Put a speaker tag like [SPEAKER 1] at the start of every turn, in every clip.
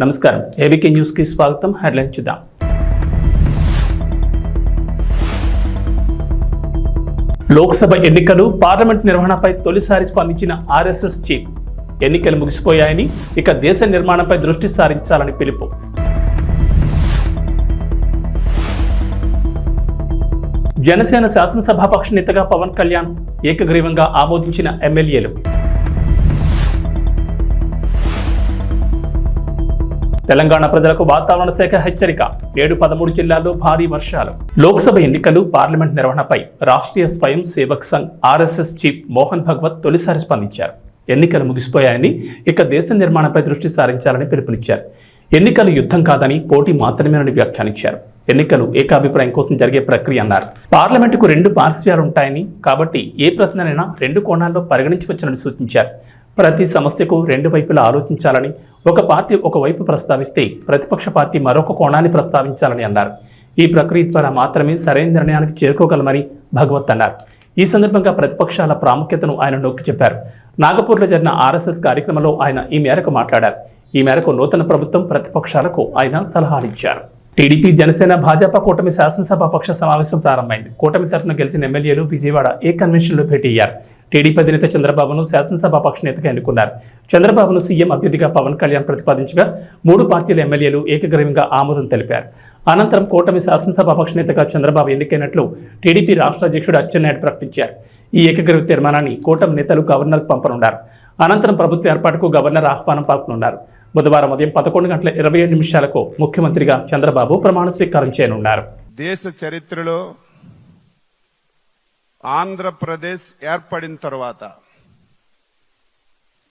[SPEAKER 1] నమస్కారం, ABK news కి స్వాగతం. హెడ్లైన్ చూద్దాం. లోక్సభ ఎన్నికలు, పార్లమెంట్ నిర్వహణపై తొలిసారి స్పందించిన ఆర్ఎస్ఎస్ చీఫ్. ఎన్నికలు ముగిసిపోయాయని, ఇక దేశ నిర్మాణంపై దృష్టి సారించాలని పిలుపు. జనసేన శాసనసభాపక్ష నేతగా పవన్ కళ్యాణ్ ఏకగ్రీవంగా ఆమోదించిన ఎమ్మెల్యేలు. తెలంగాణ ప్రజలకు వాతావరణ శాఖ హెచ్చరిక. 7-13 జిల్లాల్లో భారీ వర్షాలు. లోక్సభ ఎన్నికలు, పార్లమెంట్ నిర్వహణపై రాష్ట్రీయ స్వయం సేవక్ సంఘ్ ఆర్ఎస్ఎస్ చీఫ్ మోహన్ భగవత్ తొలిసారి స్పందించారు. ఎన్నికలు ముగిసిపోయాయని, ఇక దేశ నిర్మాణంపై దృష్టి సారించాలని పిలుపునిచ్చారు. ఎన్నికలు యుద్ధం కాదని, పోటీ మాత్రమేనని వ్యాఖ్యానించారు. ఎన్నికలు ఏకాభిప్రాయం కోసం జరిగే ప్రక్రియ అన్నారు. పార్లమెంటుకు 2 పార్శ్వాలుంటాయని, కాబట్టి ఏ ప్రశ్ననైనా 2 కోణాల్లో పరిగణించవచ్చునని సూచించారు. ప్రతి సమస్యకు 2 వైపులా ఆలోచించాలని, ఒక పార్టీ ఒకవైపు ప్రస్తావిస్తే ప్రతిపక్ష పార్టీ మరొక కోణాన్ని ప్రస్తావించాలని అన్నారు. ఈ ప్రక్రియ ద్వారా మాత్రమే సరైన నిర్ణయానికి చేరుకోగలమని భగవత్ అన్నారు. ఈ సందర్భంగా ప్రతిపక్షాల ప్రాముఖ్యతను ఆయన నొక్కి చెప్పారు. నాగపూర్లో జరిగిన ఆర్ఎస్ఎస్ కార్యక్రమంలో ఆయన ఈ మేరకు మాట్లాడారు. ఈ మేరకు నూతన ప్రభుత్వం ప్రతిపక్షాలకు ఆయన సలహాలిచ్చారు. టీడీపీ, జనసేన, భాజపా కూటమి శాసనసభాపక్ష సమావేశం ప్రారంభమైంది. కూటమి తరఫున గెలిచిన ఎమ్మెల్యేలు విజయవాడ ఏ కన్వెన్షన్లో భేటీ అయ్యారు. టీడీపీ అధినేత చంద్రబాబును శాసనసభాపక్ష నేతగా ఎన్నుకున్నారు. చంద్రబాబును సీఎం అభ్యర్థిగా పవన్ కళ్యాణ్ ప్రతిపాదించగా 3 పార్టీల ఎమ్మెల్యేలు ఏకగ్రీవంగా ఆమోదం తెలిపారు. అనంతరం కూటమి శాసనసభాపక్ష నేతగా చంద్రబాబు ఎన్నికైనట్లు టీడీపీ రాష్ట్ర అధ్యక్షుడు అచ్చెన్నాయుడు ప్రకటించారు. ఈ ఏకగ్రీవ తీర్మానాన్ని కూటమి నేతలు గవర్నర్కు పంపనున్నారు. అనంతరం ప్రభుత్వ ఏర్పాటుకు గవర్నర్ ఆహ్వానం పలుకనున్నారు. బుధవారం ఉదయం 11:27 ముఖ్యమంత్రిగా చంద్రబాబు ప్రమాణ స్వీకారం చేయనున్నారు.
[SPEAKER 2] దేశ చరిత్రలో ఆంధ్రప్రదేశ్ ఏర్పడిన తర్వాత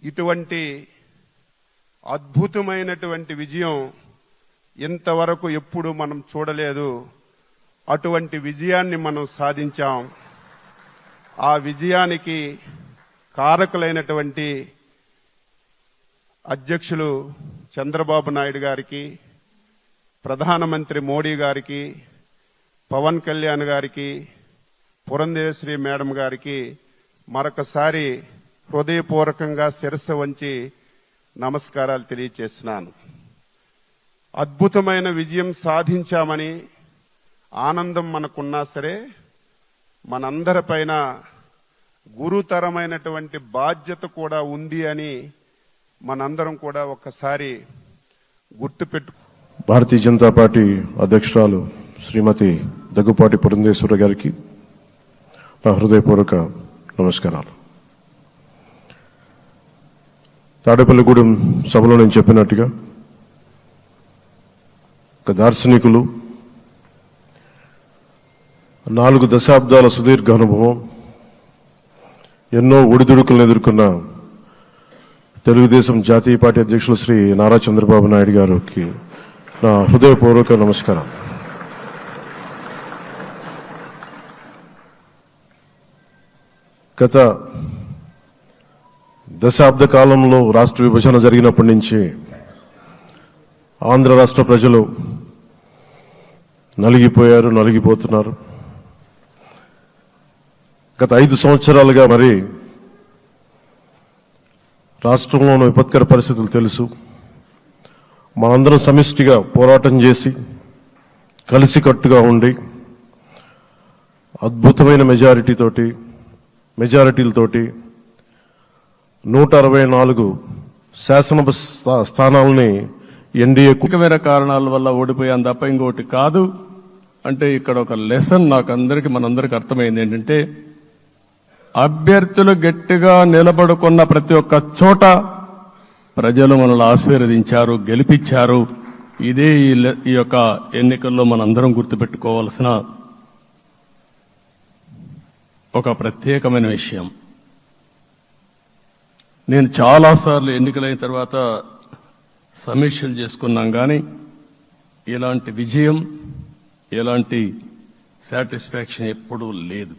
[SPEAKER 2] ఇటువంటి అద్భుతమైనటువంటి విజయం ఇంతవరకు ఎప్పుడు మనం చూడలేదు. అటువంటి విజయాన్ని మనం సాధించాం. ఆ విజయానికి కారకులైనటువంటి అధ్యక్షులు చంద్రబాబు నాయుడు గారికి, ప్రధానమంత్రి మోడీ గారికి, పవన్ కళ్యాణ్ గారికి, పురంధేశ్వరి మేడం గారికి మరొకసారి హృదయపూర్వకంగా శిరస్సు వంచి నమస్కారాలు తెలియజేస్తున్నాను. అద్భుతమైన విజయం సాధించామని ఆనందం మనకున్నా సరే, మనందరిపైన గురుతరమైనటువంటి బాధ్యత కూడా ఉంది అని మనందరం కూడా ఒక్కసారి గుర్తుపెట్టు.
[SPEAKER 3] భారతీయ జనతా పార్టీ అధ్యక్షురాలు శ్రీమతి దగ్గుపాటి పురంధేశ్వరి గారికి నా హృదయపూర్వక నమస్కారాలు. తాడేపల్లిగూడెం సభలో నేను చెప్పినట్టుగా ఒక దార్శనికులు, 4 దశాబ్దాల సుదీర్ఘ అనుభవం, ఎన్నో ఒడిదుడుకులను ఎదుర్కొన్న తెలుగుదేశం జాతీయ పార్టీ అధ్యక్షులు శ్రీ నారా చంద్రబాబు నాయుడు గారికి నా హృదయపూర్వక నమస్కారం. గత దశాబ్ద కాలంలో రాష్ట్ర విభజన జరిగినప్పటి నుంచి ఆంధ్ర రాష్ట్ర ప్రజలు నలిగిపోయారు, నలిగిపోతున్నారు. గత 5 సంవత్సరాలుగా మరి రాష్ట్రంలోని విపత్కర పరిస్థితులు తెలుసు. మనందరం సమిష్టిగా పోరాటం చేసి కలిసికట్టుగా ఉండి అద్భుతమైన మెజారిటీలతోటి 164 శాసనసభ స్థానాలని ఎన్డీఏ
[SPEAKER 4] ముఖ్యమైన కారణాల వల్ల ఓడిపోయాను తప్ప ఇంకోటి కాదు. అంటే ఇక్కడ ఒక లెసన్ మనందరికి అర్థమైంది ఏంటంటే, అభ్యర్థులు గట్టిగా నిలబడుకున్న ప్రతి ఒక్క చోట ప్రజలు మనల్ని ఆశీర్వదించారు, గెలిపించారు. ఇదే ఈ యొక్క ఎన్నికల్లో మనందరం గుర్తుపెట్టుకోవాల్సిన ఒక ప్రత్యేకమైన విషయం. నేను చాలాసార్లు ఎన్నికలైన తర్వాత సమీక్షలు చేసుకున్నాం, కానీ ఇలాంటి విజయం, ఇలాంటి సాటిస్ఫాక్షన్ ఎప్పుడూ లేదు.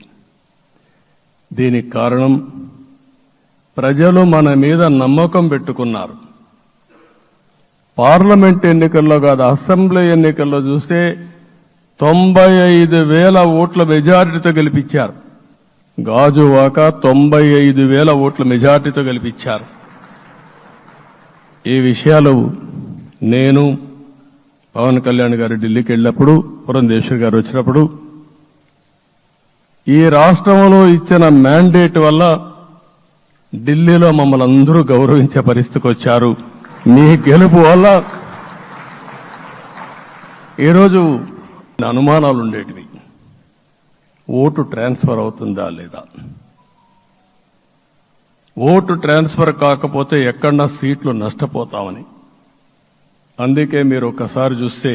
[SPEAKER 4] దీనికి కారణం ప్రజలు మన మీద నమ్మకం పెట్టుకున్నారు. పార్లమెంట్ ఎన్నికల్లో కాదు, అసెంబ్లీ ఎన్నికల్లో చూస్తే 95,000 ఓట్ల మెజారిటీతో గెలిపించారు. గాజువాక 95,000 ఓట్ల మెజార్టీతో గెలిపించారు. ఈ విషయాలు నేను పవన్ కళ్యాణ్ గారు ఢిల్లీకి వెళ్ళినప్పుడు, పురంధేశ్వరి గారు వచ్చినప్పుడు, ఈ రాష్ట్రంలో ఇచ్చిన మ్యాండేట్ వల్ల ఢిల్లీలో మమ్మల్ని అందరూ గౌరవించే పరిస్థితికి వచ్చారు. మీ గెలుపు వల్ల ఈరోజు అనుమానాలు ఉండేటివి. ఓటు ట్రాన్స్ఫర్ అవుతుందా లేదా, ఓటు ట్రాన్స్ఫర్ కాకపోతే ఎక్కడన్నా సీట్లు నష్టపోతామని. అందుకే మీరు ఒకసారి చూస్తే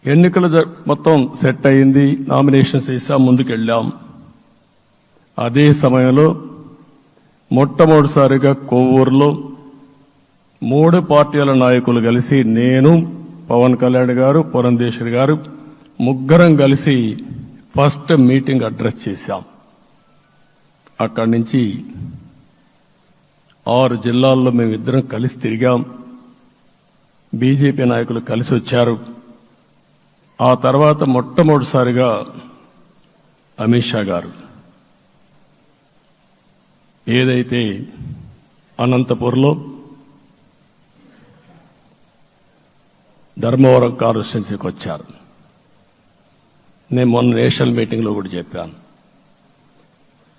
[SPEAKER 4] ఎన్నికలు మొత్తం సెట్ అయింది, నామినేషన్స్ వేసాం, ముందుకెళ్ళాం. అదే సమయంలో మొట్టమొదటిసారిగా కొవ్వూరులో 3 పార్టీల నాయకులు కలిసి, నేను, పవన్ కళ్యాణ్ గారు, పురంధేశ్వరి గారు ముగ్గురం కలిసి ఫస్ట్ మీటింగ్ అడ్రస్ చేశాం. అక్కడి నుంచి 6 జిల్లాల్లో మేమిద్దరం కలిసి తిరిగాం. బీజేపీ నాయకులు కలిసి వచ్చారు. ఆ తర్వాత మొట్టమొదటిసారిగా అమిత్ షా గారు ఏదైతే అనంతపూర్లో ధర్మవరం కాన్స్టిట్యున్సీకి వచ్చారు. నేను మొన్న నేషనల్ మీటింగ్లో కూడా చెప్పాను.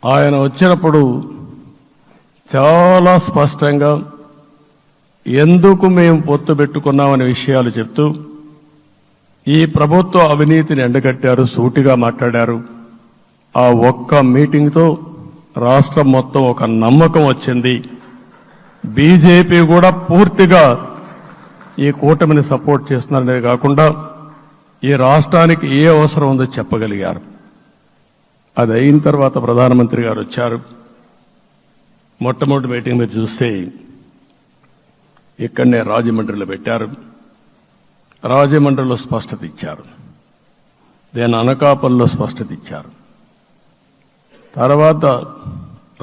[SPEAKER 4] ఆయన వచ్చినప్పుడు చాలా స్పష్టంగా ఎందుకు మేము పొత్తు పెట్టుకున్నామనే విషయాలు చెప్తూ ఈ ప్రభుత్వ అవినీతిని ఎండగట్టారు, సూటిగా మాట్లాడారు. ఆ ఒక్క మీటింగ్తో రాష్ట్రం మొత్తం ఒక నమ్మకం వచ్చింది. బీజేపీ కూడా పూర్తిగా ఈ కూటమిని సపోర్ట్ చేస్తున్నారనే కాకుండా ఈ రాష్ట్రానికి ఏ అవసరం ఉందో చెప్పగలిగారు. అది అయిన తర్వాత ప్రధానమంత్రి గారు వచ్చారు. మొట్టమొదటి మీటింగ్ మీరు చూస్తే ఇక్కడనే రాజమండ్రిలో పెట్టారు. రాజమండ్రిలో స్పష్టత ఇచ్చారు, దేని అనకాపల్లిలో స్పష్టత ఇచ్చారు. తర్వాత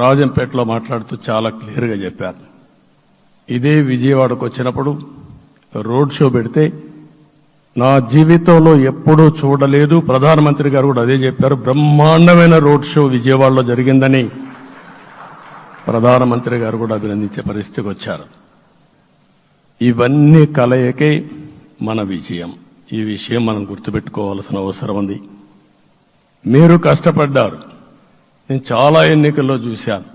[SPEAKER 4] రాజంపేటలో మాట్లాడుతూ చాలా క్లియర్గా చెప్పారు. ఇదే విజయవాడకు వచ్చినప్పుడు రోడ్ షో పెడితే నా జీవితంలో ఎప్పుడూ చూడలేదు, ప్రధానమంత్రి గారు కూడా అదే చెప్పారు, బ్రహ్మాండమైన రోడ్ షో విజయవాడలో జరిగిందని ప్రధానమంత్రి గారు కూడా అభినందించే పరిస్థితికి వచ్చారు. ఇవన్నీ కలయికే మన విజయం. ఈ విషయం మనం గుర్తుపెట్టుకోవాల్సిన అవసరం ఉంది. మీరు కష్టపడ్డారు. నేను చాలా ఎన్నికల్లో చూశాను.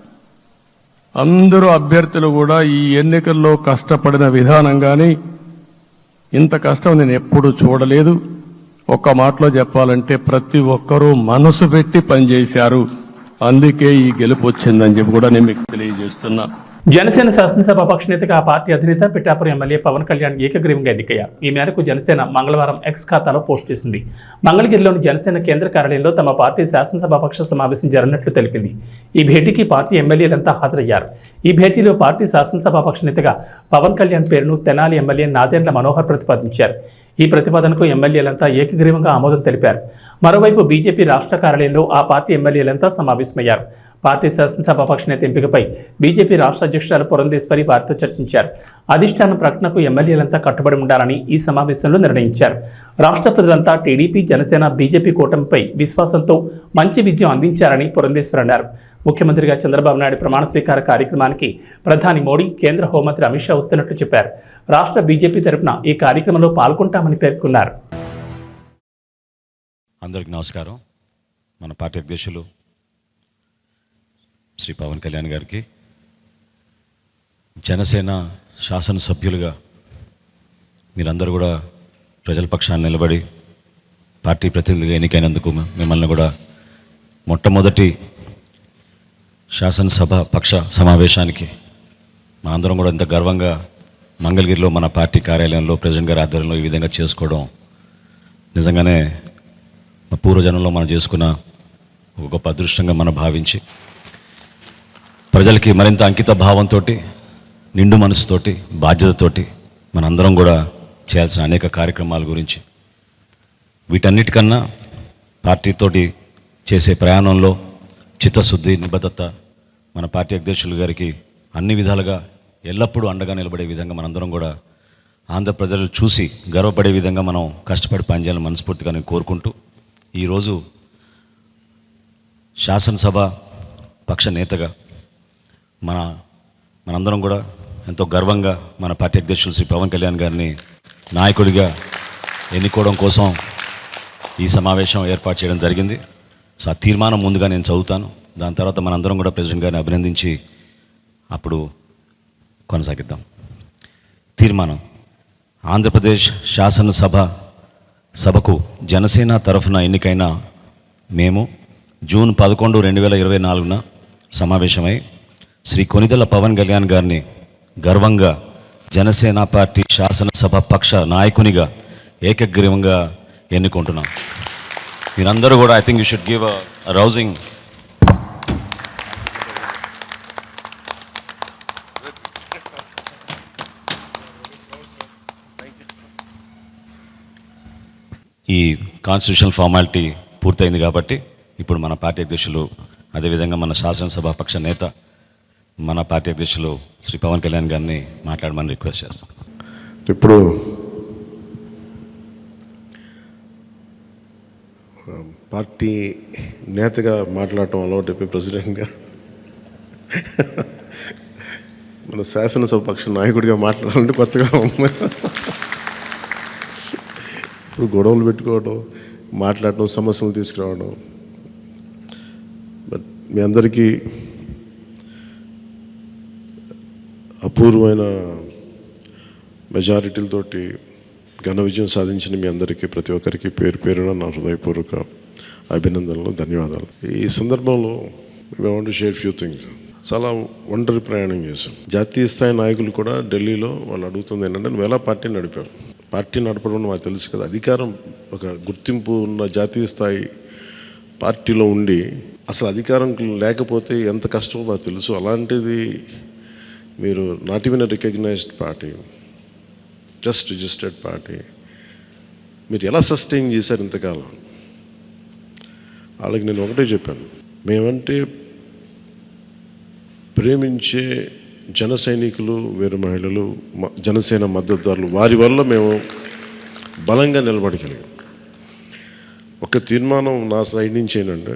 [SPEAKER 4] అందరూ అభ్యర్థులు కూడా ఈ ఎన్నికల్లో కష్టపడిన విధానం కానీ ఇంత కష్టం నేను ఎప్పుడూ చూడలేదు. ఒక్క మాటలో చెప్పాలంటే ప్రతి ఒక్కరూ మనసు పెట్టి పనిచేశారు. అందుకే ఈ గెలుపు వచ్చిందని చెప్పి కూడా నేను మీకు తెలియజేస్తున్నా.
[SPEAKER 1] జనసేన శాసనసభాపక్ష నేతగా ఆ పార్టీ అధినేత పిఠాపురం ఎమ్మెల్యే పవన్ కళ్యాణ్ ఏకగ్రీవంగా ఎన్నికయ్యారు. ఈ మేరకు జనసేన మంగళవారం ఎక్స్ ఖాతాలో పోస్ట్ చేసింది. మంగళగిరిలోని జనసేన కేంద్ర కార్యాలయంలో తమ పార్టీ శాసనసభాపక్ష సమావేశం జరిగినట్లు తెలిపింది. ఈ భేటీకి పార్టీ ఎమ్మెల్యేలంతా హాజరయ్యారు. ఈ భేటీలో పార్టీ శాసనసభాపక్ష నేతగా పవన్ కళ్యాణ్ పేరును తెనాలి ఎమ్మెల్యే నాదెండ్ల మనోహర్ ప్రతిపాదించారు. ఈ ప్రతిపాదనకు ఎమ్మెల్యేలంతా ఏకగ్రీవంగా ఆమోదం తెలిపారు. మరోవైపు బీజేపీ రాష్ట్ర కార్యాలయంలో ఆ పార్టీ ఎమ్మెల్యేలంతా సమావేశమయ్యారు. పార్టీ శాసనసభాపక్ష నేత ఎంపికపై బీజేపీ రాష్ట్ర అధ్యక్షురాలు పురంధేశ్వరి వారితో చర్చించారు. అధిష్టానం ప్రకటనకు ఎమ్మెల్యేలంతా కట్టుబడి ఉండాలని ఈ సమావేశంలో నిర్ణయించారు. రాష్ట్ర ప్రజలంతా టీడీపీ, జనసేన, బీజేపీ కూటమిపై విశ్వాసంతో మంచి విజయం అందించారని పురంధేశ్వరి అన్నారు. ముఖ్యమంత్రిగా చంద్రబాబు నాయుడు ప్రమాణ స్వీకార కార్యక్రమానికి ప్రధాని మోడీ, కేంద్ర హోంమంత్రి అమిత్ షా వస్తున్నట్లు చెప్పారు. రాష్ట్ర బీజేపీ తరపున ఈ కార్యక్రమంలో పాల్గొంటామని పేర్కొన్నారు.
[SPEAKER 5] అందరికీ నమస్కారం. మన పార్టీ అధ్యక్షులు శ్రీ పవన్ కళ్యాణ్ గారికి, జనసేన శాసనసభ్యులుగా మీరందరూ కూడా ప్రజల పక్షాన్ని నిలబడి పార్టీ ప్రతినిధిగా ఎన్నికైనందుకు మిమ్మల్ని కూడా మొట్టమొదటి శాసనసభ పక్ష సమావేశానికి మనందరం కూడా ఎంత గర్వంగా మంగళగిరిలో మన పార్టీ కార్యాలయంలో ప్రెసిడెంట్ గారి ఆధ్వర్యంలో ఈ విధంగా చేసుకోవడం నిజంగానే పూర్వజనంలో మనం చేసుకున్న ఒక గొప్ప అదృష్టంగా మనం భావించి ప్రజలకి మరింత అంకిత భావంతో, నిండు మనసుతోటి, బాధ్యతతోటి మనందరం కూడా చేయాల్సిన అనేక కార్యక్రమాల గురించి, వీటన్నిటికన్నా పార్టీతోటి చేసే ప్రయాణంలో చిత్తశుద్ధి, నిబద్ధత మన పార్టీ అధ్యక్షులు గారికి అన్ని విధాలుగా ఎల్లప్పుడూ అండగా నిలబడే విధంగా మనందరం కూడా ఆంధ్ర ప్రజలు చూసి గర్వపడే విధంగా మనం కష్టపడి పనిచేయాలని మనస్ఫూర్తిగా నేను కోరుకుంటూ, ఈరోజు శాసనసభ పక్ష నేతగా మనందరం కూడా ఎంతో గర్వంగా మన పార్టీ అధ్యక్షులు శ్రీ పవన్ కళ్యాణ్ గారిని నాయకుడిగా ఎన్నుకోవడం కోసం ఈ సమావేశం ఏర్పాటు చేయడం జరిగింది. సో ఆ తీర్మానం ముందుగా నేను చదువుతాను. దాని తర్వాత మనందరం కూడా ప్రెసిడెంట్ గారిని అభినందించి అప్పుడు కొనసాగిద్దాం. తీర్మానం: ఆంధ్రప్రదేశ్ శాసనసభకు జనసేన తరఫున ఎన్నికైన మేము జూన్ 11, 2024 సమావేశమై శ్రీ కొనిదెల పవన్ కళ్యాణ్ గారిని గర్వంగా జనసేన పార్టీ శాసనసభ పక్ష నాయకునిగా ఏకగ్రీవంగా ఎన్నుకుంటున్నాం. మీరందరూ కూడా I think you should give a rousing. ఈ కాన్స్టిట్యూషనల్ ఫార్మాలిటీ పూర్తయింది కాబట్టి ఇప్పుడు మన పార్టీ అధ్యక్షులు, అదేవిధంగా మన శాసనసభ పక్ష నేత, మన పార్టీ అధ్యక్షులు శ్రీ పవన్ కళ్యాణ్ గారిని మాట్లాడమని రిక్వెస్ట్ చేస్తాం.
[SPEAKER 3] ఇప్పుడు పార్టీ నేతగా మాట్లాడటం అలవాటు అయిపోయి ప్రెసిడెంట్గా మన శాసనసభ పక్ష నాయకుడిగా మాట్లాడాలంటే కొత్తగా ఉంది. ఇప్పుడు గొడవలు పెట్టుకోవడం, మాట్లాడటం, సమస్యలు తీసుకురావడం. బట్ మీ అందరికీ అపూర్వమైన మెజారిటీలతోటి ఘన విజయం సాధించిన మీ అందరికీ, ప్రతి ఒక్కరికి పేరు పేరున నా హృదయపూర్వక అభినందనలు, ధన్యవాదాలు. ఈ సందర్భంలో మేము want to share few things. చాలా ఒంటరి ప్రయాణం చేశాం. జాతీయ స్థాయి నాయకులు కూడా ఢిల్లీలో వాళ్ళు అడుగుతుంది ఏంటంటే, నువ్వు ఎలా పార్టీ నడిపావు? పార్టీ నడపడం మాకు తెలుసు కదా, అధికారం ఒక గుర్తింపు ఉన్న జాతీయ స్థాయి పార్టీలో ఉండి అసలు అధికారం లేకపోతే ఎంత కష్టమో మాకు తెలుసు. అలాంటిది మీరు not even recognised party, just registered party, మీరు ఎలా సస్టైన్ చేశారు ఇంతకాలం? వాళ్ళకి నేను ఒకటే చెప్పాను, మేమంటే ప్రేమించే జన సైనికులు, వీర మహిళలు, జనసేన మద్దతుదారులు, వారి వల్ల మేము బలంగా నిలబడగలిగాం. ఒక తీర్మానం నా సైడ్ నుంచి ఏంటంటే,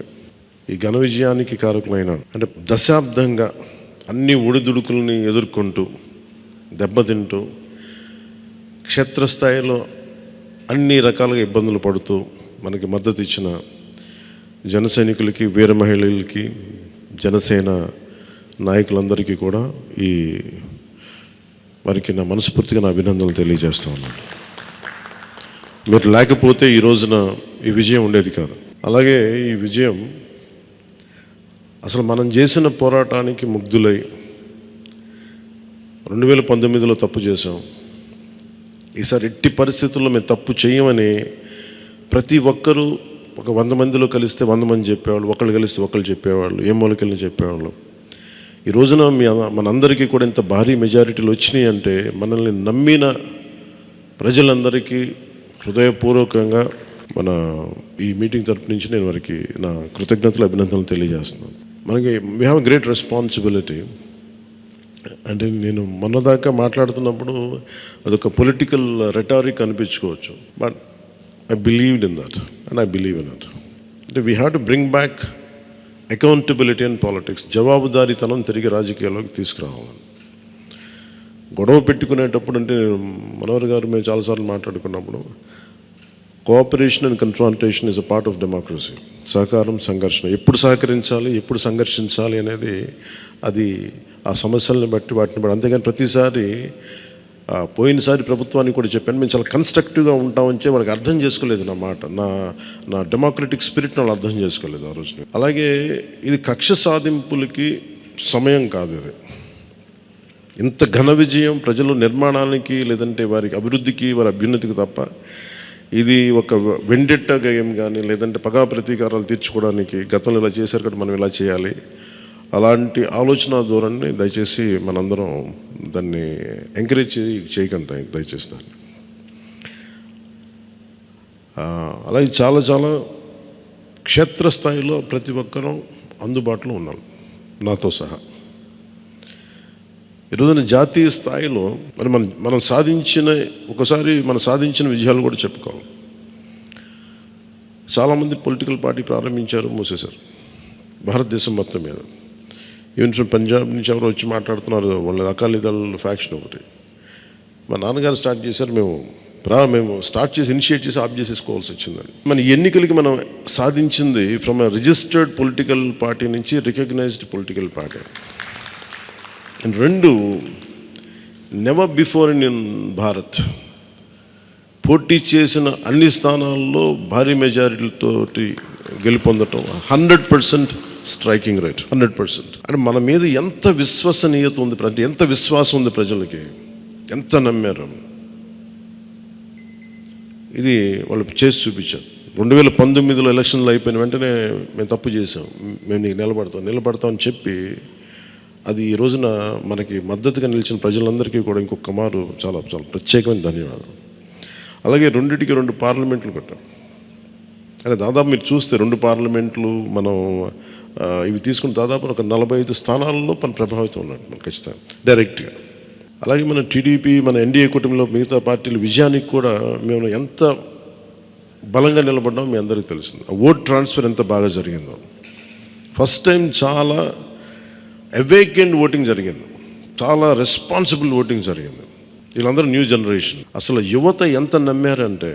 [SPEAKER 3] ఈ ఘన విజయానికి కారకులైన, అంటే దశాబ్దంగా అన్ని ఒడిదుడుకుల్ని ఎదుర్కొంటూ దెబ్బతింటూ క్షేత్రస్థాయిలో అన్ని రకాలుగా ఇబ్బందులు పడుతూ మనకి మద్దతు ఇచ్చిన జన సైనికులకి, వీర మహిళలకి, జనసేన నాయకులందరికీ కూడా వారికి నా మనస్ఫూర్తిగా నా అభినందనలు తెలియజేస్తూ ఉన్నాను. మీరు లేకపోతే ఈ రోజున ఈ విజయం ఉండేది కాదు. అలాగే ఈ విజయం అసలు మనం చేసిన పోరాటానికి ముగ్ధులై 2019లో తప్పు చేసాం, ఈసారి ఎట్టి పరిస్థితుల్లో మేము తప్పు చేయమని ప్రతి ఒక్కరూ ఒక 100 మందిలో కలిస్తే 100 మంది చెప్పేవాళ్ళు, ఒకళ్ళు కలిస్తే ఒకళ్ళు చెప్పేవాళ్ళు, ఏ మూలకెళ్ళి చెప్పేవాళ్ళు. ఈ రోజున మనందరికీ కూడా ఇంత భారీ మెజారిటీలు వచ్చినాయి అంటే మనల్ని నమ్మిన ప్రజలందరికీ హృదయపూర్వకంగా మన ఈ మీటింగ్ తరపు నుంచి నేను వారికి నా కృతజ్ఞతలు, అభినందనలు తెలియజేస్తున్నాను. మనకి వీ హ్యావ్ గ్రేట్ రెస్పాన్సిబిలిటీ. అంటే నేను మొన్నదాకా మాట్లాడుతున్నప్పుడు అదొక పొలిటికల్ రెటారిక్ అనిపించుకోవచ్చు, but I believed in that and I believe in that. అంటే we have to bring back accountability and politics. జవాబుదారీతనం తిరిగి రాజకీయాల్లోకి తీసుకురావాలని. గొడవ పెట్టుకునేటప్పుడు అంటే మనోహర్ గారు మేము చాలాసార్లు మాట్లాడుకున్నప్పుడు, cooperation and confrontation is a part of democracy. సహకారం, సంఘర్షణ, ఎప్పుడు సహకరించాలి, ఎప్పుడు సంఘర్షించాలి అనేది అది ఆ సమస్యలను బట్టి వాటిని బట్టి. అంతేగాని ప్రతిసారి పోయినసారి ప్రభుత్వానికి కూడా చెప్పాను, మేము చాలా కన్స్ట్రక్టివ్గా ఉంటామని వాళ్ళకి అర్థం చేసుకోలేదు నా మాట, నా డెమోక్రటిక్ స్పిరిట్ని వాళ్ళు అర్థం చేసుకోలేదు ఆ రోజున. అలాగే ఇది కక్ష సాధింపులకి సమయం కాదు. ఇది ఇంత ఘన విజయం ప్రజల నిర్మాణానికి, లేదంటే వారికి అభివృద్ధికి, వారి అభ్యున్నతికి తప్ప ఇది ఒక వెండెట్ట గేయం కానీ, లేదంటే పగా ప్రతీకారాలు తీర్చుకోవడానికి గతంలో ఇలా చేశారు కదా మనం ఇలా చేయాలి, అలాంటి ఆలోచన ధోరణిని దయచేసి మనందరం దాన్ని ఎంకరేజ్ చేయకండి దయచేసి దాన్ని. అలాగే చాలా చాలా క్షేత్రస్థాయిలో ప్రతి ఒక్కరూ అందుబాటులో ఉన్నాం, నాతో సహా. ఈరోజున జాతీయ స్థాయిలో మరి మనం సాధించిన, ఒకసారి మనం సాధించిన విజయాలు కూడా చెప్పుకోవాలి. చాలామంది పొలిటికల్ పార్టీ ప్రారంభించారు, మూసేశారు భారతదేశం మొత్తం మీద. ఈవెన్ ఫ్రమ్ పంజాబ్ నుంచి ఎవరు వచ్చి మాట్లాడుతున్నారు, వాళ్ళ అకాలీదళ ఫ్యాక్షన్ ఒకటి. మా నాన్నగారు స్టార్ట్ చేశారు, మేము స్టార్ట్ చేసి ఇనిషియేట్ చేసి ఆఫ్ చేసేసుకోవాల్సి వచ్చిందండి. మన ఎన్నికలకి మనం సాధించింది from a registered political party నుంచి రికగ్నైజ్డ్ పొలిటికల్ పార్టీ. అండ్ రెండు, నెవర్ బిఫోర్ ఇన్ భారత్ పోటీ చేసిన అన్ని స్థానాల్లో భారీ మెజారిటీతోటి గెలుపొందటం, 100% స్ట్రైకింగ్ రేట్, 100%. అంటే మన మీద ఎంత విశ్వసనీయత ఉంది, అంటే ఎంత విశ్వాసం ఉంది ప్రజలకి, ఎంత నమ్మారు, ఇది వాళ్ళు చేసి చూపించారు. 2019లో ఎలక్షన్లు అయిపోయిన వెంటనే మేము తప్పు చేసాం, మేము నీకు నిలబడతామని చెప్పి అది ఈ రోజున మనకి మద్దతుగా నిలిచిన ప్రజలందరికీ కూడా ఇంకొక మారు చాలా చాలా ప్రత్యేకమైన ధన్యవాదాలు. అలాగే 2 పార్లమెంట్లు పెట్టాం. అంటే దాదాపు మీరు చూస్తే 2 పార్లమెంట్లు మనం ఇవి తీసుకుని దాదాపు ఒక 45 స్థానాల్లో మన ప్రభావితం ఉన్నట్టు మనం ఖచ్చితంగా డైరెక్ట్గా. అలాగే మన టీడీపీ, మన ఎన్డీఏ కూటమిలో మిగతా పార్టీల విజయానికి కూడా మేము ఎంత బలంగా నిలబడ్డామో మీ అందరికీ తెలిసింది. ఓట్ ట్రాన్స్ఫర్ ఎంత బాగా జరిగిందో, ఫస్ట్ టైం చాలా అవేకెండ్ ఓటింగ్ జరిగింది, చాలా రెస్పాన్సిబుల్ ఓటింగ్ జరిగింది. వీళ్ళందరూ న్యూ జనరేషన్. అసలు యువత ఎంత నమ్మారంటే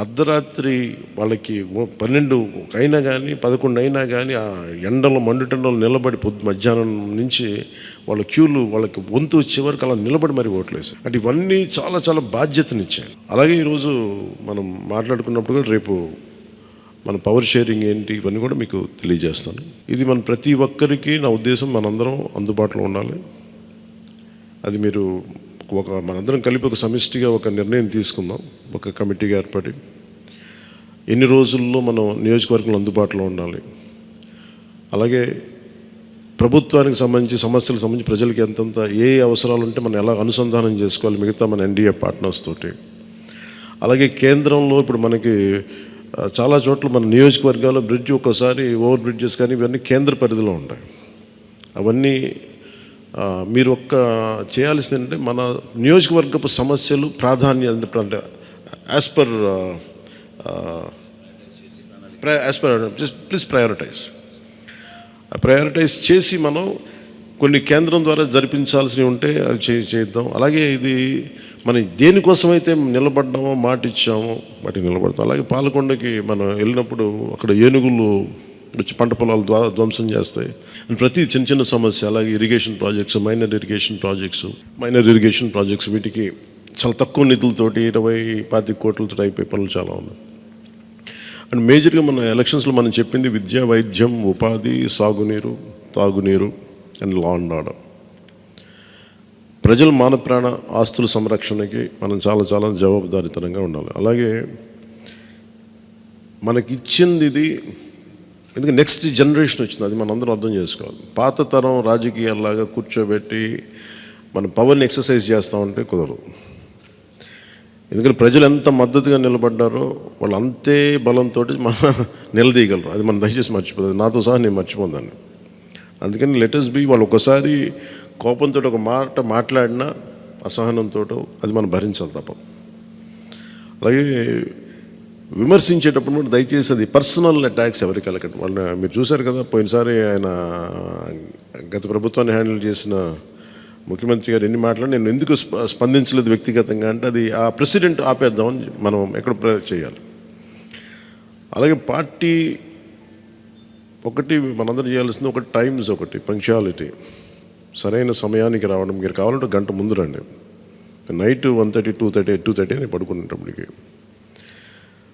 [SPEAKER 3] అర్ధరాత్రి వాళ్ళకి 12 అయినా కానీ 11 అయినా కానీ ఆ ఎండలో మండుటెండలో నిలబడి మధ్యాహ్నం నుంచి వాళ్ళ క్యూలు వాళ్ళకి వంతు చివరికి అలా నిలబడి మరి ఓట్లేసారు. అంటే ఇవన్నీ చాలా చాలా బాధ్యతనిచ్చాయి. అలాగే ఈరోజు మనం మాట్లాడుకున్నప్పుడు కూడా రేపు మన పవర్ షేరింగ్ ఏంటి ఇవన్నీ కూడా మీకు తెలియజేస్తాను. ఇది మన ప్రతి ఒక్కరికి నా ఉద్దేశం మనందరం అందుబాటులో ఉండాలి. అది మీరు మనందరం కలిపి ఒక సమిష్టిగా ఒక నిర్ణయం తీసుకుందాం, ఒక కమిటీగా ఏర్పడి ఎన్ని రోజుల్లో మనం నియోజకవర్గంలో అందుబాటులో ఉండాలి. అలాగే ప్రభుత్వానికి సంబంధించి సమస్యలకు సంబంధించి ప్రజలకి ఎంతంత ఏ అవసరాలు ఉంటే మనం ఎలా అనుసంధానం చేసుకోవాలి మిగతా మన ఎన్డీఏ పార్ట్నర్స్ తోటి. అలాగే కేంద్రంలో ఇప్పుడు మనకి చాలా చోట్ల మన నియోజకవర్గాల్లో బ్రిడ్జ్ ఒక్కోసారి ఓవర్ బ్రిడ్జెస్ కానీ ఇవన్నీ కేంద్ర పరిధిలో ఉంటాయి. అవన్నీ మీరు చేయాల్సింది ఏంటంటే మన నియోజకవర్గపు సమస్యలు ప్రాధాన్యత అంటే యాజ్ పర్ ప్లీజ్ ప్రయారిటైజ్ చేసి మనం కొన్ని కేంద్రం ద్వారా జరిపించాల్సినవి ఉంటే అది చేద్దాం. అలాగే ఇది మనం దేనికోసమైతే నిలబడ్డామో మాట ఇచ్చామో వాటికి నిలబడతాం. అలాగే పాలకొండకి మనం వెళ్ళినప్పుడు అక్కడ ఏనుగులు వచ్చి పంట పొలాలు ధ్వంసం చేస్తాయి. ప్రతి చిన్న సమస్య, అలాగే irrigation projects, minor irrigation projects వీటికి చాలా తక్కువ నిధులతోటి 20-25 కోట్లతో అయిపోయే పనులు చాలా ఉన్నాయి. అండ్ మేజర్గా మన ఎలక్షన్స్లో మనం చెప్పింది విద్య, వైద్యం, ఉపాధి, సాగునీరు, తాగునీరు అండ్ లా అండ్ ఆర్డర్. ప్రజల మాన ప్రాణ ఆస్తుల సంరక్షణకి మనం చాలా చాలా జవాబుదారీతనంగా ఉండాలి. అలాగే మనకిచ్చింది ఇది, ఎందుకంటే నెక్స్ట్ జనరేషన్ వచ్చింది, అది మనం అందరం అర్థం చేసుకోవాలి. పాత తరం రాజకీయాల్లాగా కూర్చోబెట్టి మనం పవర్ని ఎక్సర్సైజ్ చేస్తామంటే కుదరదు. ఎందుకంటే ప్రజలు ఎంత మద్దతుగా నిలబడ్డారో వాళ్ళు అంతే బలంతో మనం నిలదీయగలరు. అది మనం దయచేసి మర్చిపోతుంది, నాతో సహా నేను మర్చిపోదాన్ని. అందుకని లెటర్స్ బి వాళ్ళు ఒకసారి కోపంతో ఒక మాట మాట్లాడినా అసహనంతో అది మనం భరించాలి తప్ప. అలాగే విమర్శించేటప్పుడు కూడా దయచేసి అది పర్సనల్ అటాక్స్ ఎవరికి వెళ్ళకండి. వాళ్ళని మీరు చూశారు కదా, పోయినసారి ఆయన గత ప్రభుత్వాన్ని హ్యాండిల్ చేసిన ముఖ్యమంత్రి గారు ఎన్ని మాట్లాడి నేను ఎందుకు స్పందించలేదు వ్యక్తిగతంగా అంటే అది ఆ ప్రెసిడెంట్ ఆపేద్దామని మనం ఎక్కడ చేయాలి. అలాగే పార్టీ ఒకటి మనందరూ చేయాల్సింది ఒకటి టైమ్స్, ఒకటి పంక్చువాలిటీ, సరైన సమయానికి రావడం. మీరు కావాలంటే గంట ముందు రండి. నైట్ 1:30, 2:30 అని పడుకునేటప్పటికి.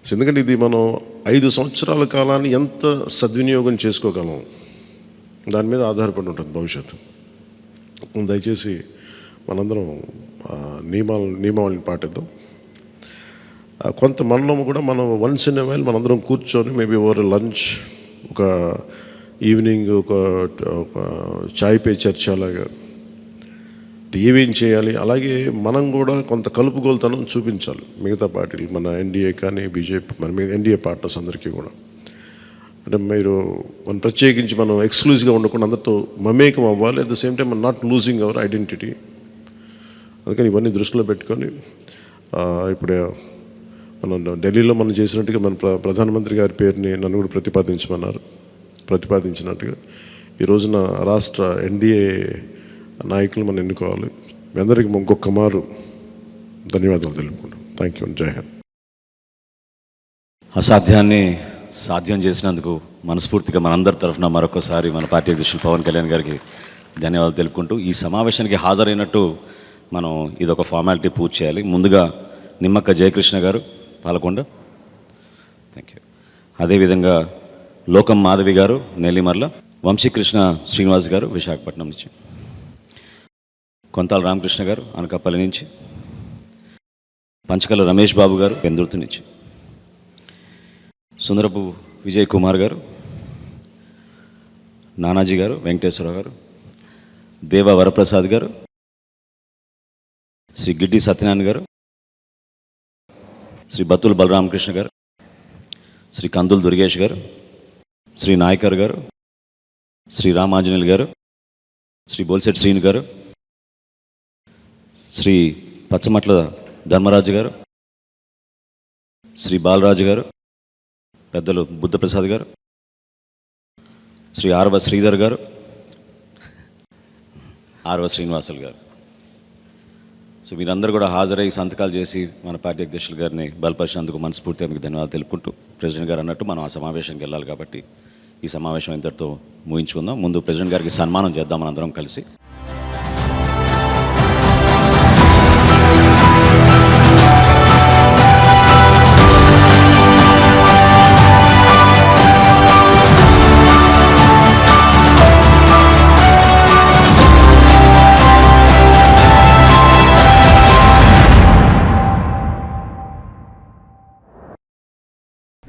[SPEAKER 3] ఎందుకంటే ఇది మనం 5 సంవత్సరాల కాలాన్ని ఎంత సద్వినియోగం చేసుకోగలం దాని మీద ఆధారపడి ఉంటుంది భవిష్యత్తు. దయచేసి మనందరం నియమావళిని పాటిద్దాం. కొంత మనలో కూడా మనం వన్స్ ఇన్ ఎ వైల్ మనందరం కూర్చొని మేబీ ఓవర్ లంచ్, ఒక ఈవినింగ్ ఒక చాయ్ పే చర్చ లాగా ఏమేం చేయాలి. అలాగే మనం కూడా కొంత కలుపుగోలుతనం చూపించాలి మిగతా పార్టీలు, మన ఎన్డీఏ కానీ బీజేపీ, మన ఎన్డీఏ పార్ట్నర్స్ అందరికీ కూడా. అంటే మీరు మనం ప్రత్యేకించి మనం ఎక్స్క్లూజివ్గా ఉండకుండా అందరితో మమేకం అవ్వాలి. అట్ ద సేమ్ టైం మనం నాట్ లూజింగ్ అవర్ ఐడెంటిటీ. అందుకని ఇవన్నీ దృష్టిలో పెట్టుకొని ఇప్పుడు మనం ఢిల్లీలో మనం చేసినట్టుగా మన ప్రధానమంత్రి గారి పేరుని నన్ను కూడా ప్రతిపాదించినట్టుగా ఈ రోజున రాష్ట్ర ఎన్డీఏ నాయకులు మనం ఎన్నుకోవాలి. మీ అందరికీ ఇంకొక మారు ధన్యవాదాలు తెలుపుకుంటాం. Thank you. జై హింద్.
[SPEAKER 5] అసాధ్యాన్ని సాధ్యం చేసినందుకు మనస్ఫూర్తిగా మనందరి తరఫున మరొకసారి మన పార్టీ అధ్యక్షులు పవన్ కళ్యాణ్ గారికి ధన్యవాదాలు తెలుపుకుంటూ, ఈ సమావేశానికి హాజరైనట్టు మనం ఇదొక ఫార్మాలిటీ పూర్తి చేయాలి. ముందుగా నిమ్మక్క జయకృష్ణ గారు పాలకొండ, థ్యాంక్ యూ. అదేవిధంగా లోకం మాధవి గారు నెల్లిమర్ల, వంశీకృష్ణ శ్రీనివాస్ గారు విశాఖపట్నం నుంచి, కొంతాల రామకృష్ణ గారు అనకాపల్లి నుంచి, పంచకల రమేష్ బాబు గారు పెందుర్తి నుంచి, సుందరపు విజయ్ కుమార్ గారు, నానాజీ గారు, వెంకటేశ్వరరావు గారు, దేవ వరప్రసాద్ గారు, శ్రీ గిడ్డి సత్యనారాయణ గారు, శ్రీ బత్తుల బలరామకృష్ణ గారు, శ్రీ కందుల దుర్గేష్ గారు, శ్రీ నాయకర్ గారు, శ్రీ రామాంజనేయులు గారు, శ్రీ బోల్సెట్ శ్రీను గారు, శ్రీ పచ్చమట్ల ధర్మరాజు గారు, శ్రీ బాలరాజు గారు, పెద్దలు బుద్ధప్రసాద్ గారు, శ్రీ ఆర్వ శ్రీధర్ గారు, ఆర్వ శ్రీనివాసులు గారు. సో మీరందరూ కూడా హాజరై సంతకాలు చేసి మన పార్టీ అధ్యక్షులు గారిని బలపరిచినందుకు మనస్ఫూర్తిగా మీకు ధన్యవాదాలు తెలుపుకుంటూ, ప్రెసిడెంట్ గారు అన్నట్టు మనం ఆ సమావేశానికి వెళ్ళాలి కాబట్టి ఈ సమావేశం ఇంతటితో ముగించుకుందాం. ముందు ప్రెసిడెంట్ గారికి సన్మానం చేద్దాం మనందరం కలిసి.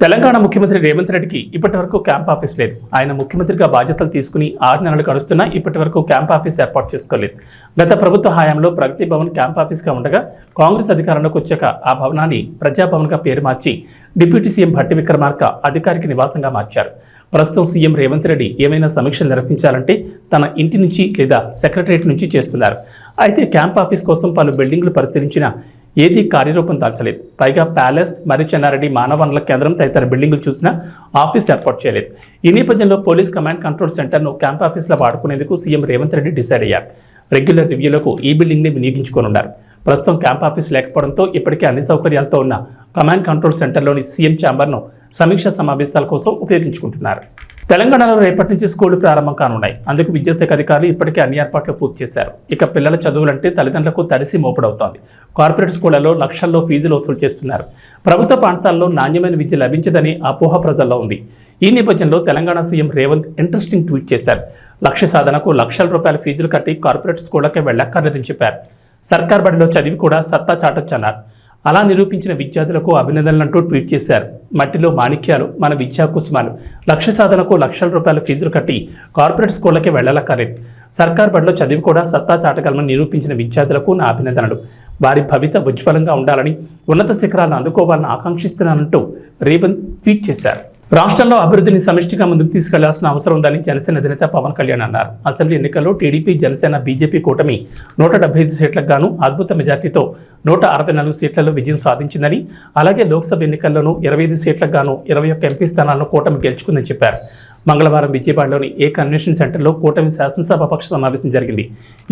[SPEAKER 1] తెలంగాణ ముఖ్యమంత్రి రేవంత్ రెడ్డికి ఇప్పటి వరకు క్యాంప్ ఆఫీస్ లేదు. ఆయన ముఖ్యమంత్రిగా బాధ్యతలు తీసుకుని 6 నెలలు గడుస్తున్నా ఇప్పటి వరకు క్యాంప్ ఆఫీస్ ఏర్పాటు చేసుకోలేదు. గత ప్రభుత్వ హయాంలో ప్రగతి భవన్ క్యాంప్ ఆఫీస్గా ఉండగా కాంగ్రెస్ అధికారంలోకి వచ్చాక ఆ భవనాన్ని ప్రజాభవన్గా పేరు మార్చి డిప్యూటీ సీఎం భట్టి విక్రమార్క అధికారిక నివాసంగా మార్చారు. ప్రస్తుతం సీఎం రేవంత్ రెడ్డి ఏమైనా సమీక్షలు నిర్వహించాలంటే తన ఇంటి నుంచి లేదా సెక్రటరియట్ నుంచి చేస్తున్నారు. అయితే క్యాంప్ ఆఫీస్ కోసం పలు బిల్డింగ్లు పరిశీలించినా ఏదీ కార్యరూపం దాల్చలేదు. పైగా ప్యాలెస్, మరి చెన్నారెడ్డి మానవ వనరుల కేంద్రం తదితర బిల్డింగులు చూసినా ఆఫీస్ ఏర్పాటు చేయలేదు. ఈ నేపథ్యంలో పోలీస్ కమాండ్ కంట్రోల్ సెంటర్ను క్యాంప్ ఆఫీస్లో వాడుకునేందుకు సీఎం రేవంత్ రెడ్డి డిసైడ్ అయ్యారు. రెగ్యులర్ రివ్యూలకు ఈ బిల్డింగ్ని వినియోగించుకోనున్నారు. ప్రస్తుతం క్యాంప్ ఆఫీస్ లేకపోవడంతో ఇప్పటికే అన్ని సౌకర్యాలతో ఉన్న కమాండ్ కంట్రోల్ సెంటర్లోని సీఎం ఛాంబర్ను సమీక్షా సమావేశాల కోసం ఉపయోగించుకుంటున్నారు. తెలంగాణలో రేపటి నుంచి స్కూళ్లు ప్రారంభం కానున్నాయి. అందుకు విద్యాశాఖ అధికారులు ఇప్పటికే అన్ని ఏర్పాట్లు పూర్తి చేశారు. ఇక పిల్లల చదువులంటే తల్లిదండ్రులకు తడిసి మోపడవుతోంది. కార్పొరేట్ స్కూళ్లలో లక్షల్లో ఫీజులు వసూలు చేస్తున్నారు. ప్రభుత్వ పాఠశాలలో నాణ్యమైన విద్య లభించదని అపోహ ప్రజల్లో ఉంది. ఈ నేపథ్యంలో Telangana CM Revanth interesting tweet చేశారు. లక్ష్య సాధనకు లక్షల రూపాయల ఫీజులు కట్టి కార్పొరేట్ స్కూళ్లకే వెళ్ళక్కర్లేదని చెప్పారు. సర్కార్ బడిలో చదివి కూడా సత్తా చాటొచ్చన్నారు. అలా నిరూపించిన విద్యార్థులకు అభినందనలంటూ ట్వీట్ చేశారు. మట్టిలో మాణిక్యాలు మన విద్యా కుసుమాలు. లక్ష్య సాధనకు లక్షల రూపాయల ఫీజులు కట్టి కార్పొరేట్ స్కూళ్లకే వెళ్ళలక్కర్లేదు. సర్కార్ బడిలో చదివి కూడా సత్తా చాటగలమని నిరూపించిన విద్యార్థులకు నా అభినందనలు. వారి భవిత ఉజ్వలంగా ఉండాలని, ఉన్నత శిఖరాలను అందుకోవాలని ఆకాంక్షిస్తున్నానంటూ రేవంత్ ట్వీట్ చేశారు. రాష్ట్రంలో అభివృద్ధిని సమిష్టిగా ముందుకు తీసుకెళ్లాల్సిన అవసరం ఉందని జనసేన అధినేత పవన్ కళ్యాణ్ అన్నారు. అసెంబ్లీ ఎన్నికల్లో టీడీపీ, జనసేన, బీజేపీ కూటమి 175 సీట్లకు గాను అద్భుత మెజార్టీతో 164 సీట్లలో విజయం సాధించిందని, అలాగే లోక్సభ ఎన్నికల్లోనూ 25 సీట్లకు గాను 21 ఎంపీ స్థానాలను కూటమి గెలుచుకుందని చెప్పారు. మంగళవారం విజయవాడలోని ఏ కన్వెన్షన్ సెంటర్లో కూటమి శాసనసభాపక్ష సమావేశం జరిగింది.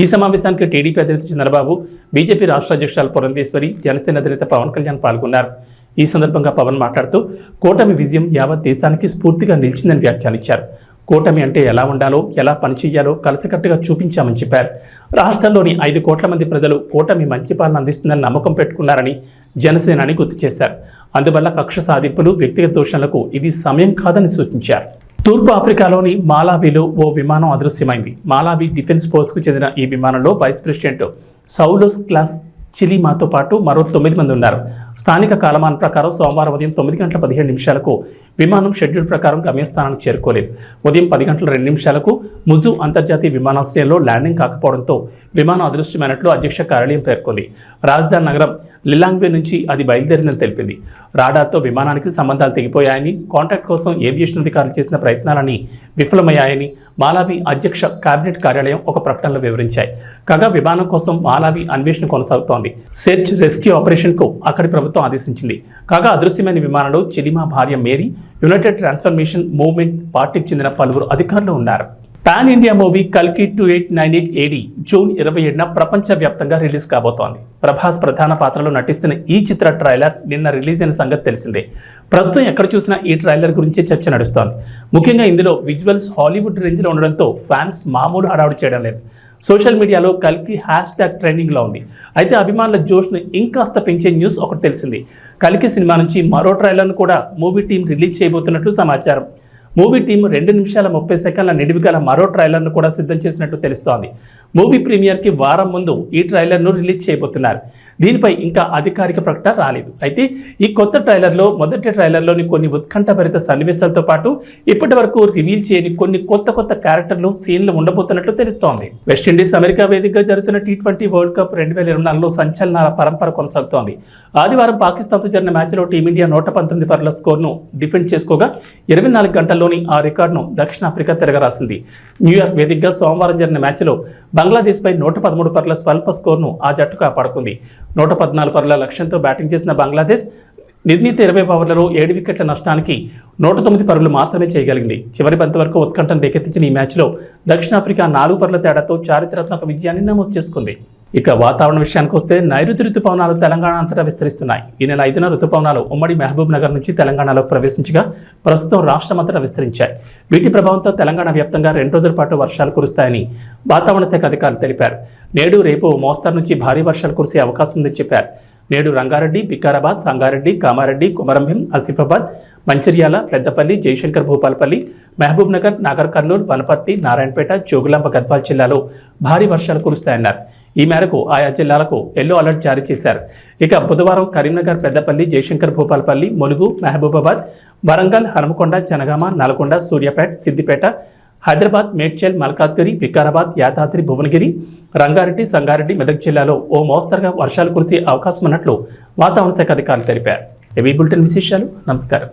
[SPEAKER 1] ఈ సమావేశానికి టీడీపీ అధినేత చంద్రబాబు, బీజేపీ రాష్ట్ర అధ్యక్షురాలు పురంధేశ్వరి, జనసేన అధినేత పవన్ కళ్యాణ్ పాల్గొన్నారు. ఈ సందర్భంగా పవన్ మాట్లాడుతూ కూటమి విజయం యావత్ దేశానికి స్ఫూర్తిగా నిలిచిందని వ్యాఖ్యానించారు. కూటమి అంటే ఎలా ఉండాలో, ఎలా పనిచేయాలో కలిసికట్టుగా చూపించామని చెప్పారు. రాష్ట్రంలోని 5 కోట్ల మంది ప్రజలు కూటమి మంచి పాలన అందిస్తుందని నమ్మకం పెట్టుకున్నారని జనసేనాని గుర్తు చేశారు. అందువల్ల కక్ష సాధింపులు, వ్యక్తిగత దూషణలకు ఇది సమయం కాదని సూచించారు. తూర్పు ఆఫ్రికాలోని మాలావిలో ఓ విమానం అదృశ్యమైంది. మాలావి డిఫెన్స్ ఫోర్స్కు చెందిన ఈ విమానంలో వైస్ ప్రెసిడెంట్ సౌలోస్ క్లాస్ చిలీమాతో పాటు మరో 9 మంది ఉన్నారు. స్థానిక కాలమానం ప్రకారం సోమవారం ఉదయం 9 గంటల 15 నిమిషాలకు విమానం షెడ్యూల్ ప్రకారం గమ్యస్థానానికి చేరుకోలేదు. ఉదయం 10 గంటల 2 నిమిషాలకు ముజు అంతర్జాతీయ విమానాశ్రయంలో ల్యాండింగ్ కాకపోవడంతో విమానం అదృశ్యమైనట్లు అధ్యక్ష కార్యాలయం పేర్కొంది. రాజధాని నగరం లిలాంగ్వే నుంచి అది బయలుదేరిందని తెలిపింది. రాడార్తో విమానానికి సంబంధాలు తెగిపోయాయని, కాంటాక్ట్ కోసం ఏవియేషన్ అధికారులు చేసిన ప్రయత్నాలని విఫలమయ్యాయని మాలావి అధ్యక్ష కేబినెట్ కార్యాలయం ఒక ప్రకటనలో వివరించాయి. కాగా విమానం కోసం మాలావి అన్వేషణ కొనసాగుతోంది. సెర్చ్ రెస్క్యూ ఆపరేషన్ కు అక్కడి ప్రభుత్వం ఆదేశించింది. కాగా అదృశ్యమైన విమానంలో చిలిమా భార్య మేరీ, యునైటెడ్ ట్రాన్స్ఫర్మేషన్ మూవ్మెంట్ పార్టీకి చెందిన పలువురు అధికారులు ఉన్నారు. పాన్ ఇండియా మూవీ కల్కి 2898 AD జూన్ 27న ప్రపంచవ్యాప్తంగా రిలీజ్ కాబోతోంది. ప్రభాస్ ప్రధాన పాత్రలో నటిస్తున్న ఈ చిత్ర ట్రైలర్ నిన్న రిలీజ్ అయిన సంగతి తెలిసిందే. ప్రస్తుతం ఎక్కడ చూసినా ఈ ట్రైలర్ గురించి చర్చ నడుస్తోంది. ముఖ్యంగా ఇందులో విజువల్స్ హాలీవుడ్ రేంజ్లో ఉండడంతో ఫ్యాన్స్ మామూలు హడావుడి చేయడం లేదు. సోషల్ మీడియాలో కల్కి #, ట్రెండింగ్లో ఉంది. అయితే అభిమానుల జోష్ను ఇంకాస్త పెంచే న్యూస్ ఒకటి తెలిసింది. కల్కి సినిమా నుంచి మరో ట్రైలర్ను కూడా మూవీ టీం రిలీజ్ చేయబోతున్నట్లు సమాచారం. మూవీ టీం 2 నిమిషాల 30 సెకండ్ల నిడివి గల మరో ట్రైలర్ను కూడా సిద్ధం చేసినట్లు తెలుస్తోంది. మూవీ ప్రీమియర్కి వారం ముందు ఈ ట్రైలర్ను రిలీజ్ చేయబోతున్నారు. దీనిపై ఇంకా అధికారిక ప్రకటన రాలేదు. అయితే ఈ కొత్త ట్రైలర్లో మొదటి ట్రైలర్లోని కొన్ని ఉత్కంఠభరిత సన్నివేశాలతో పాటు ఇప్పటి వరకు రివీల్ చేయని కొన్ని కొత్త క్యారెక్టర్లు, సీన్లు ఉండబోతున్నట్లు తెలుస్తోంది. వెస్టిండీస్ అమెరికా వేదికగా జరుగుతున్న T20 వరల్డ్ కప్ 2024లో సంచలనాల పరంపర కొనసాగుతోంది. ఆదివారం పాకిస్తాన్తో జరిగిన మ్యాచ్లో టీమిండియా 119 పరుగుల స్కోర్ను డిఫెండ్ చేసుకోగా 24 గంటల్లోని ఆ రికార్డును దక్షిణాఫ్రికా తిరగరాసింది. న్యూయార్క్ వేదికగా సోమవారం జరిగిన మ్యాచ్లో బంగ్లాదేశ్పై 113 పరుగుల స్వల్ప స్కోర్ను ఆ జట్టు కాపాడుకుంది. 114 పరుగుల లక్ష్యంతో బ్యాటింగ్ చేసిన బంగ్లాదేశ్ నిర్ణీత 20 ఓవర్లలో 7 వికెట్ల నష్టానికి 109 పరుగులు మాత్రమే చేయగలిగింది. చివరి బంతి వరకు ఉత్కంఠను రేకెత్తించిన ఈ మ్యాచ్లో దక్షిణాఫ్రికా 4 పరుగుల తేడాతో చారిత్రాత్మక విజయాన్ని నమోదు చేసుకుంది. ఇక వాతావరణ విషయానికి వస్తే నైరుతి రుతుపవనాలు తెలంగాణ అంతటా విస్తరిస్తున్నాయి. ఈ నెల 5న రుతుపవనాలు ఉమ్మడి మహబూబ్ నగర్ నుంచి తెలంగాణలో ప్రవేశించగా ప్రస్తుతం రాష్ట్రమంతటా విస్తరించాయి. వీటి ప్రభావంతో తెలంగాణ వ్యాప్తంగా 2 రోజుల పాటు వర్షాలు కురుస్తాయని వాతావరణ శాఖ అధికారులు తెలిపారు. నేడు రేపు మోస్తరు నుంచి భారీ వర్షాలు కురిసే అవకాశం ఉందని చెప్పారు. నేడు రంగారెడ్డి, వికారాబాద్, సంగారెడ్డి, కామారెడ్డి, కొమరంభీం, ఆసిఫాబాద్, మంచిర్యాల, పెద్దపల్లి, జయశంకర్ భూపాలపల్లి, మహబూబ్ నగర్, నాగర్ కర్నూలు, వనపర్తి, నారాయణపేట, జోగులాంబ గద్వాల్ జిల్లాలో భారీ వర్షాలు కురుస్తాయన్నారు. ఈ మేరకు ఆయా జిల్లాలకు ఎల్లో అలర్ట్ జారీ చేశారు. ఇక బుధవారం కరీంనగర్, పెద్దపల్లి, జయశంకర్ భూపాలపల్లి, ములుగు, మహబూబాబాద్, వరంగల్, హనుమకొండ, జనగామ, నల్గొండ, సూర్యాపేట, సిద్దిపేట, హైదరాబాద్, మేడ్చల్, మల్కాజ్గిరి, వికారాబాద్, యాదాద్రి, భువనగిరి, రంగారెడ్డి, సంగారెడ్డి, మెదక్ జిల్లాలో ఓ మోస్తరుగా వర్షాలు కురిసే అవకాశం ఉన్నట్లు వాతావరణ శాఖ అధికారులు తెలిపారు. ఇవి బులెటిన్ విశేషాలు. నమస్కారం.